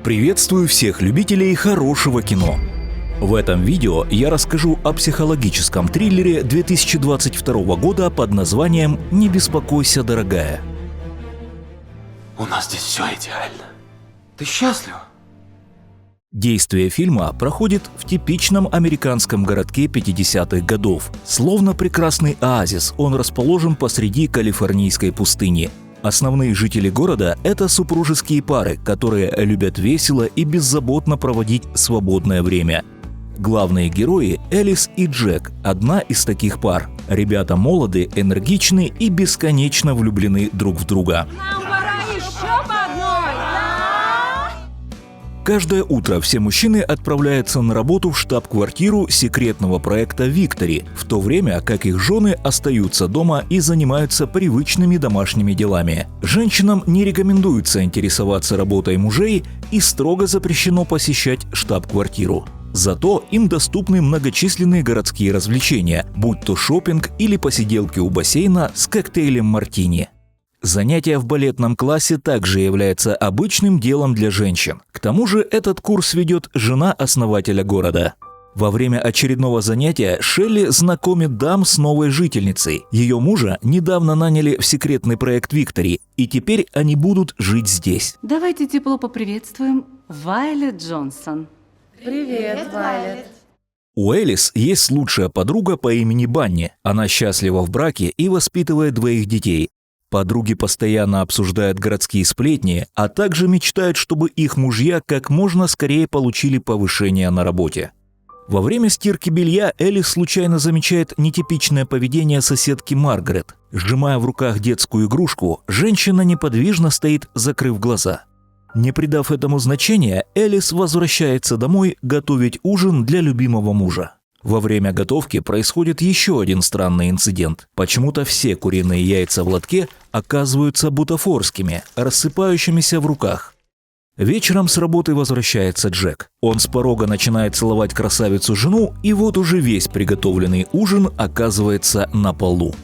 Приветствую всех любителей хорошего кино. В этом видео я расскажу о психологическом триллере 2022 года под названием «Не беспокойся, дорогая». У нас здесь все идеально. Ты счастлив? Действие фильма проходит в типичном американском городке 50-х годов. Словно прекрасный оазис, он расположен посреди калифорнийской пустыни. Основные жители города – это супружеские пары, которые любят весело и беззаботно проводить свободное время. Главные герои – Элис и Джек, одна из таких пар. Ребята молоды, энергичны и бесконечно влюблены друг в друга. Нам пора еще по одной, да? Каждое утро все мужчины отправляются на работу в штаб-квартиру секретного проекта «Виктори», в то время как их жены остаются дома и занимаются привычными домашними делами. Женщинам не рекомендуется интересоваться работой мужей и строго запрещено посещать штаб-квартиру. Зато им доступны многочисленные городские развлечения, будь то шопинг или посиделки у бассейна с коктейлем мартини. Занятия в балетном классе также являются обычным делом для женщин. К тому же этот курс ведет жена основателя города. Во время очередного занятия Шелли знакомит дам с новой жительницей. Ее мужа недавно наняли в секретный проект «Виктори», и теперь они будут жить здесь. Давайте тепло поприветствуем Вайлет Джонсон. Привет, Вайлет. У Элис есть лучшая подруга по имени Банни. Она счастлива в браке и воспитывает двоих детей. Подруги постоянно обсуждают городские сплетни, а также мечтают, чтобы их мужья как можно скорее получили повышение на работе. Во время стирки белья Элис случайно замечает нетипичное поведение соседки Маргарет. Сжимая в руках детскую игрушку, женщина неподвижно стоит, закрыв глаза. Не придав этому значения, Элис возвращается домой готовить ужин для любимого мужа. Во время готовки происходит еще один странный инцидент. Почему-то все куриные яйца в лотке оказываются бутафорскими, рассыпающимися в руках. Вечером с работы возвращается Джек. Он с порога начинает целовать красавицу-жену, и вот уже весь приготовленный ужин оказывается на полу.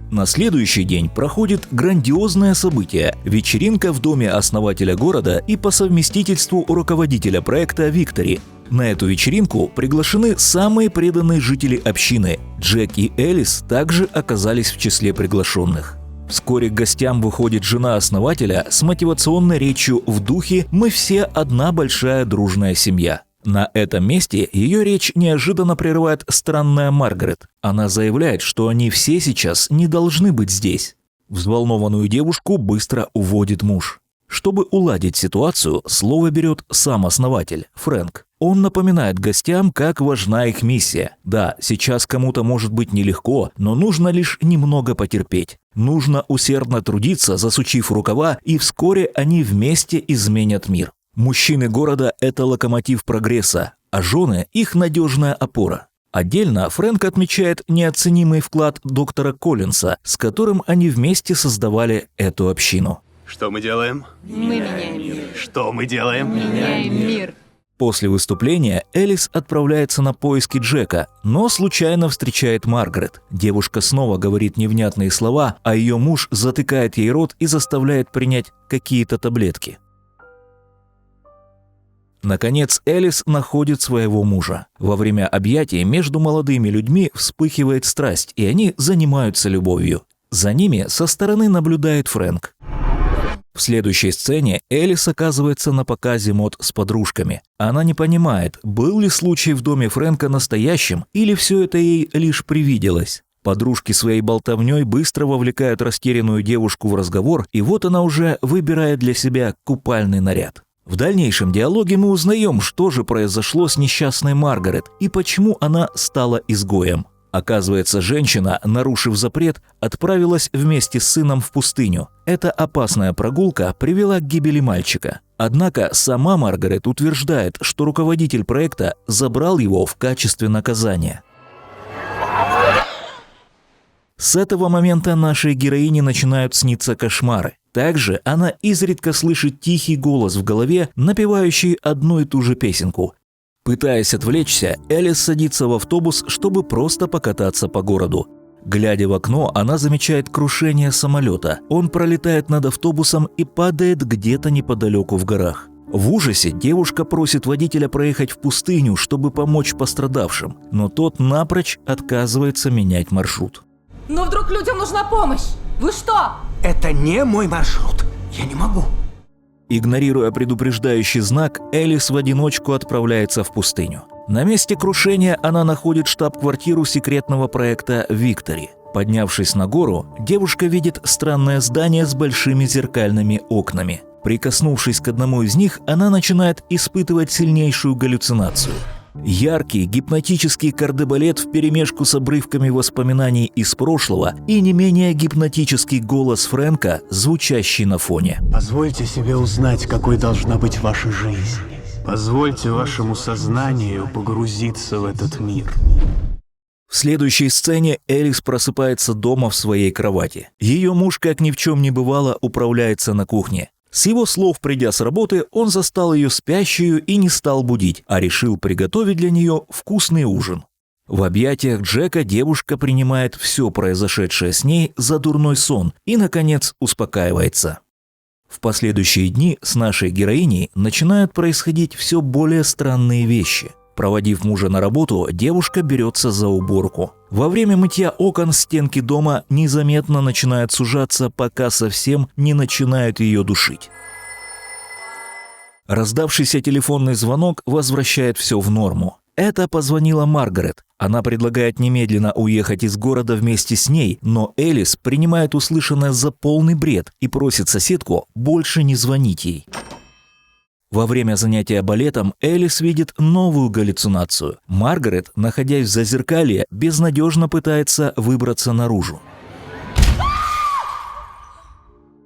На следующий день проходит грандиозное событие – вечеринка в доме основателя города и по совместительству руководителя проекта «Виктори». На эту вечеринку приглашены самые преданные жители общины. Джек и Элис также оказались в числе приглашенных. Вскоре к гостям выходит жена основателя с мотивационной речью в духе «Мы все одна большая дружная семья». На этом месте ее речь неожиданно прерывает странная Маргарет. Она заявляет, что они все сейчас не должны быть здесь. Взволнованную девушку быстро уводит муж. Чтобы уладить ситуацию, слово берет сам основатель, Фрэнк. Он напоминает гостям, как важна их миссия. Да, сейчас кому-то может быть нелегко, но нужно лишь немного потерпеть. Нужно усердно трудиться, засучив рукава, и вскоре они вместе изменят мир. Мужчины города – это локомотив прогресса, а жены – их надежная опора. Отдельно Фрэнк отмечает неоценимый вклад доктора Коллинса, с которым они вместе создавали эту общину. Что мы делаем? Мы меняем мир. Что мы делаем? Меняем мир. После выступления Элис отправляется на поиски Джека, но случайно встречает Маргарет. Девушка снова говорит невнятные слова, а ее муж затыкает ей рот и заставляет принять какие-то таблетки. Наконец, Элис находит своего мужа. Во время объятий между молодыми людьми вспыхивает страсть, и они занимаются любовью. За ними со стороны наблюдает Фрэнк. В следующей сцене Элис оказывается на показе мод с подружками. Она не понимает, был ли случай в доме Фрэнка настоящим, или все это ей лишь привиделось. Подружки своей болтовней быстро вовлекают растерянную девушку в разговор, и вот она уже выбирает для себя купальный наряд. В дальнейшем диалоге мы узнаем, что же произошло с несчастной Маргарет и почему она стала изгоем. Оказывается, женщина, нарушив запрет, отправилась вместе с сыном в пустыню. Эта опасная прогулка привела к гибели мальчика. Однако сама Маргарет утверждает, что руководитель проекта забрал его в качестве наказания. С этого момента нашей героине начинают сниться кошмары. Также она изредка слышит тихий голос в голове, напевающий одну и ту же песенку. Пытаясь отвлечься, Элис садится в автобус, чтобы просто покататься по городу. Глядя в окно, она замечает крушение самолета. Он пролетает над автобусом и падает где-то неподалеку в горах. В ужасе девушка просит водителя проехать в пустыню, чтобы помочь пострадавшим, но тот напрочь отказывается менять маршрут. Но вдруг людям нужна помощь? Вы что? Это не мой маршрут. Я не могу. Игнорируя предупреждающий знак, Элис в одиночку отправляется в пустыню. На месте крушения она находит штаб-квартиру секретного проекта «Виктори». Поднявшись на гору, девушка видит странное здание с большими зеркальными окнами. Прикоснувшись к одному из них, она начинает испытывать сильнейшую галлюцинацию. Яркий гипнотический кардебалет вперемешку с обрывками воспоминаний из прошлого и не менее гипнотический голос Фрэнка, звучащий на фоне. Позвольте себе узнать, какой должна быть ваша жизнь. Позвольте вашему сознанию погрузиться в этот мир. В следующей сцене Элис просыпается дома в своей кровати. Ее муж, как ни в чем не бывало, управляется на кухне. С его слов, придя с работы, он застал ее спящую и не стал будить, а решил приготовить для нее вкусный ужин. В объятиях Джека девушка принимает все произошедшее с ней за дурной сон и, наконец, успокаивается. В последующие дни с нашей героиней начинают происходить все более странные вещи. Проводив мужа на работу, девушка берется за уборку. Во время мытья окон стенки дома незаметно начинают сужаться, пока совсем не начинают ее душить. Раздавшийся телефонный звонок возвращает все в норму. Это позвонила Маргарет. Она предлагает немедленно уехать из города вместе с ней, но Элис принимает услышанное за полный бред и просит соседку больше не звонить ей. Во время занятия балетом Элис видит новую галлюцинацию. Маргарет, находясь в зазеркалье, безнадежно пытается выбраться наружу.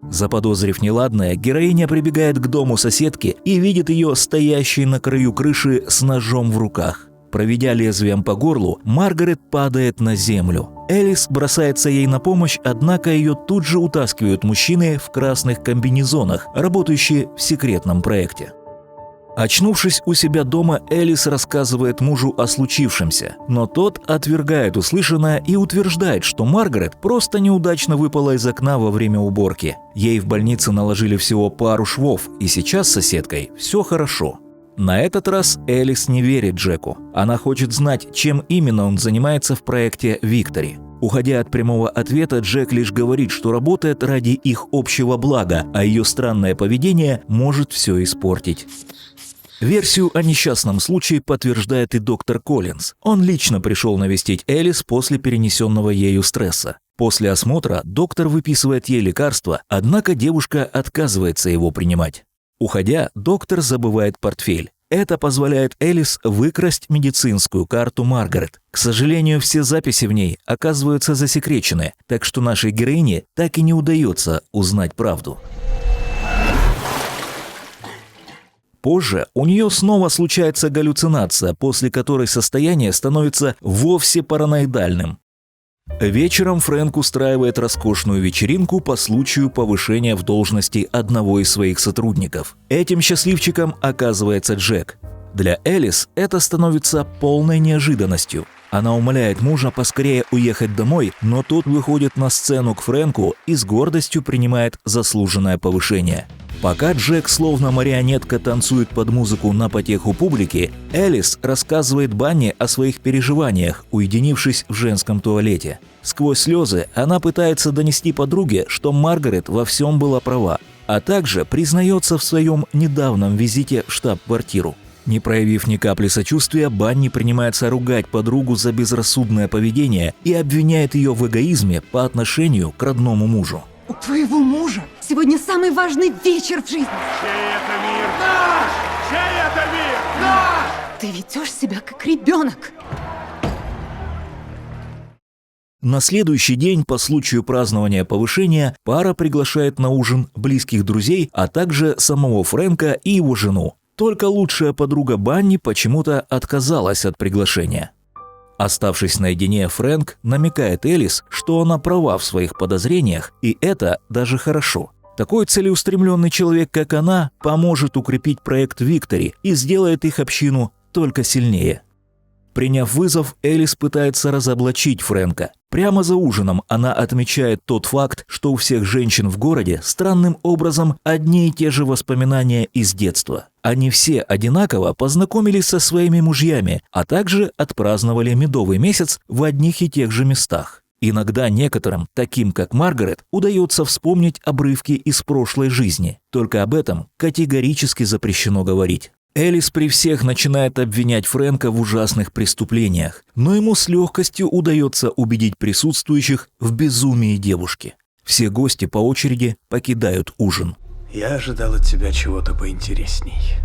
Заподозрив неладное, героиня прибегает к дому соседки и видит ее стоящей на краю крыши с ножом в руках. Проведя лезвием по горлу, Маргарет падает на землю. Элис бросается ей на помощь, однако ее тут же утаскивают мужчины в красных комбинезонах, работающие в секретном проекте. Очнувшись у себя дома, Элис рассказывает мужу о случившемся, но тот отвергает услышанное и утверждает, что Маргарет просто неудачно выпала из окна во время уборки. Ей в больнице наложили всего пару швов, и сейчас с соседкой все хорошо. На этот раз Элис не верит Джеку. Она хочет знать, чем именно он занимается в проекте «Виктори». Уходя от прямого ответа, Джек лишь говорит, что работает ради их общего блага, а ее странное поведение может все испортить. Версию о несчастном случае подтверждает и доктор Коллинз. Он лично пришел навестить Элис после перенесенного ею стресса. После осмотра доктор выписывает ей лекарства, однако девушка отказывается его принимать. Уходя, доктор забывает портфель. Это позволяет Элис выкрасть медицинскую карту Маргарет. К сожалению, все записи в ней оказываются засекречены, так что нашей героине так и не удается узнать правду. Позже у нее снова случается галлюцинация, после которой состояние становится вовсе параноидальным. Вечером Фрэнк устраивает роскошную вечеринку по случаю повышения в должности одного из своих сотрудников. Этим счастливчиком оказывается Джек. Для Элис это становится полной неожиданностью. Она умоляет мужа поскорее уехать домой, но тот выходит на сцену к Фрэнку и с гордостью принимает заслуженное повышение. Пока Джек словно марионетка танцует под музыку на потеху публики, Элис рассказывает Банни о своих переживаниях, уединившись в женском туалете. Сквозь слезы она пытается донести подруге, что Маргарет во всем была права, а также признается в своем недавнем визите в штаб-квартиру. Не проявив ни капли сочувствия, Банни принимается ругать подругу за безрассудное поведение и обвиняет ее в эгоизме по отношению к родному мужу. У твоего мужа сегодня самый важный вечер в жизни. Чей это мир? Наш! Чей это мир? Наш! Ты ведешь себя как ребенок. На следующий день по случаю празднования повышения пара приглашает на ужин близких друзей, а также самого Фрэнка и его жену. Только лучшая подруга Банни почему-то отказалась от приглашения. Оставшись наедине, Фрэнк намекает Элис, что она права в своих подозрениях, и это даже хорошо. Такой целеустремленный человек, как она, поможет укрепить проект «Виктори» и сделает их общину только сильнее. Приняв вызов, Элис пытается разоблачить Фрэнка. Прямо за ужином она отмечает тот факт, что у всех женщин в городе странным образом одни и те же воспоминания из детства. Они все одинаково познакомились со своими мужьями, а также отпраздновали медовый месяц в одних и тех же местах. Иногда некоторым, таким как Маргарет, удается вспомнить обрывки из прошлой жизни. Только об этом категорически запрещено говорить. Элис при всех начинает обвинять Фрэнка в ужасных преступлениях, но ему с легкостью удается убедить присутствующих в безумии девушки. Все гости по очереди покидают ужин. Я ожидал от тебя чего-то поинтересней.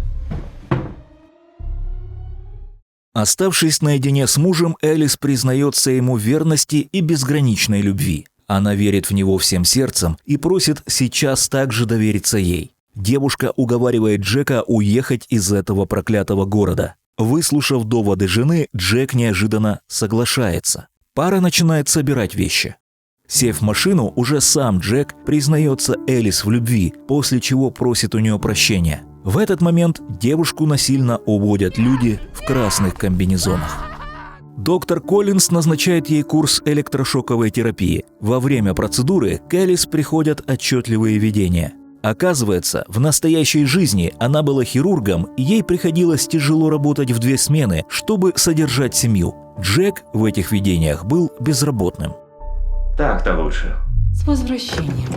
Оставшись наедине с мужем, Элис признается ему в верности и безграничной любви. Она верит в него всем сердцем и просит сейчас также довериться ей. Девушка уговаривает Джека уехать из этого проклятого города. Выслушав доводы жены, Джек неожиданно соглашается. Пара начинает собирать вещи. Сев в машину, уже сам Джек признается Элис в любви, после чего просит у нее прощения. В этот момент девушку насильно уводят люди в красных комбинезонах. Доктор Коллинз назначает ей курс электрошоковой терапии. Во время процедуры к Элис приходят отчетливые видения. Оказывается, в настоящей жизни она была хирургом, и ей приходилось тяжело работать в 2 смены, чтобы содержать семью. Джек в этих видениях был безработным. Так-то лучше. С возвращением.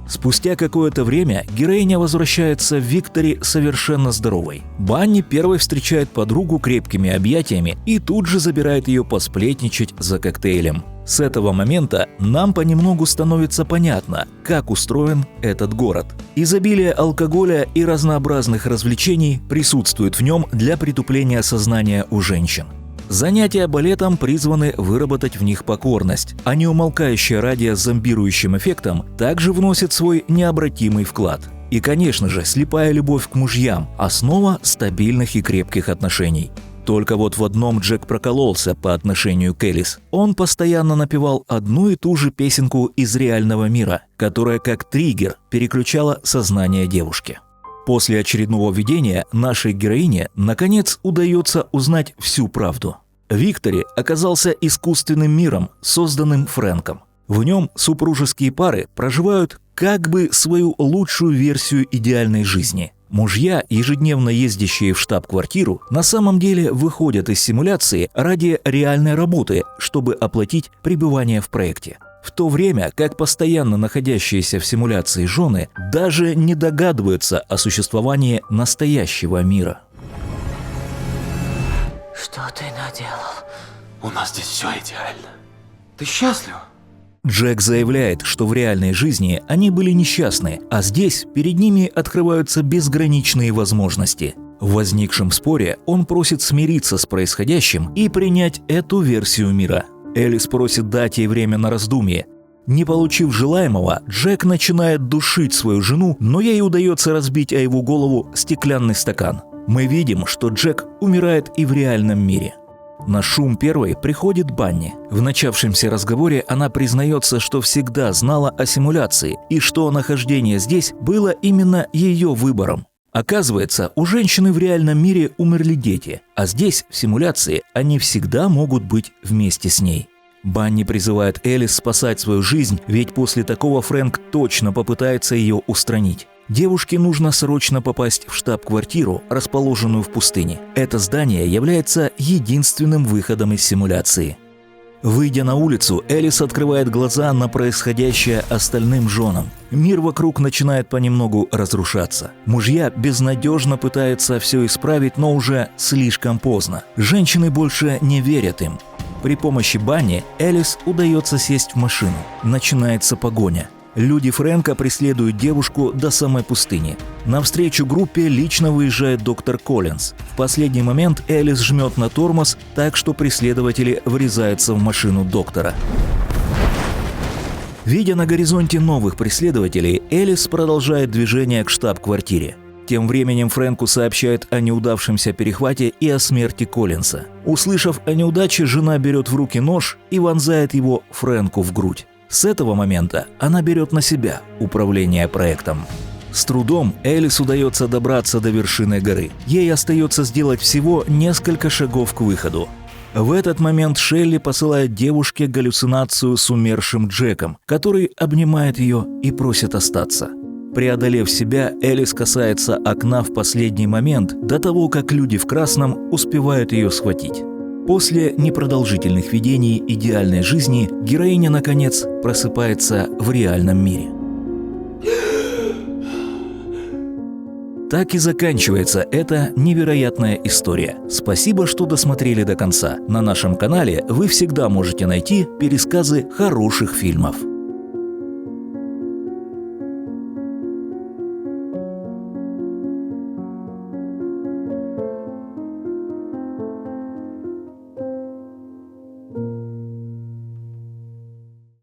Спустя какое-то время героиня возвращается в Виктори совершенно здоровой. Банни первой встречает подругу крепкими объятиями и тут же забирает ее посплетничать за коктейлем. С этого момента нам понемногу становится понятно, как устроен этот город. Изобилие алкоголя и разнообразных развлечений присутствует в нем для притупления сознания у женщин. Занятия балетом призваны выработать в них покорность, а неумолкающее радио с зомбирующим эффектом также вносит свой необратимый вклад. И, конечно же, слепая любовь к мужьям – основа стабильных и крепких отношений. Только вот в одном Джек прокололся по отношению к Элис. Он постоянно напевал одну и ту же песенку из реального мира, которая как триггер переключала сознание девушки. После очередного видения нашей героине наконец удается узнать всю правду. Виктори оказался искусственным миром, созданным Фрэнком. В нем супружеские пары проживают как бы свою лучшую версию идеальной жизни. Мужья, ежедневно ездящие в штаб-квартиру, на самом деле выходят из симуляции ради реальной работы, чтобы оплатить пребывание в проекте. В то время как постоянно находящиеся в симуляции жены даже не догадываются о существовании настоящего мира. Что ты наделал? У нас здесь все идеально. Ты счастлив? Джек заявляет, что в реальной жизни они были несчастны, а здесь перед ними открываются безграничные возможности. В возникшем споре он просит смириться с происходящим и принять эту версию мира. Элис просит дать ей время на раздумье. Не получив желаемого, Джек начинает душить свою жену, но ей удается разбить о его голову стеклянный стакан. Мы видим, что Джек умирает и в реальном мире. На шум первой приходит Банни. В начавшемся разговоре она признается, что всегда знала о симуляции и что нахождение здесь было именно ее выбором. Оказывается, у женщины в реальном мире умерли дети, а здесь, в симуляции, они всегда могут быть вместе с ней. Банни призывает Элис спасать свою жизнь, ведь после такого Фрэнк точно попытается ее устранить. Девушке нужно срочно попасть в штаб-квартиру, расположенную в пустыне. Это здание является единственным выходом из симуляции. Выйдя на улицу, Элис открывает глаза на происходящее остальным женам. Мир вокруг начинает понемногу разрушаться. Мужья безнадежно пытаются все исправить, но уже слишком поздно. Женщины больше не верят им. При помощи Банни Элис удается сесть в машину. Начинается погоня. Люди Фрэнка преследуют девушку до самой пустыни. Навстречу группе лично выезжает доктор Коллинз. В последний момент Элис жмет на тормоз, так что преследователи врезаются в машину доктора. Видя на горизонте новых преследователей, Элис продолжает движение к штаб-квартире. Тем временем Фрэнку сообщают о неудавшемся перехвате и о смерти Коллинза. Услышав о неудаче, жена берет в руки нож и вонзает его Фрэнку в грудь. С этого момента она берет на себя управление проектом. С трудом Элис удается добраться до вершины горы. Ей остается сделать всего несколько шагов к выходу. В этот момент Шелли посылает девушке галлюцинацию с умершим Джеком, который обнимает ее и просит остаться. Преодолев себя, Элис касается окна в последний момент, до того, как люди в красном успевают ее схватить. После непродолжительных видений идеальной жизни героиня, наконец, просыпается в реальном мире. Так и заканчивается эта невероятная история. Спасибо, что досмотрели до конца. На нашем канале вы всегда можете найти пересказы хороших фильмов.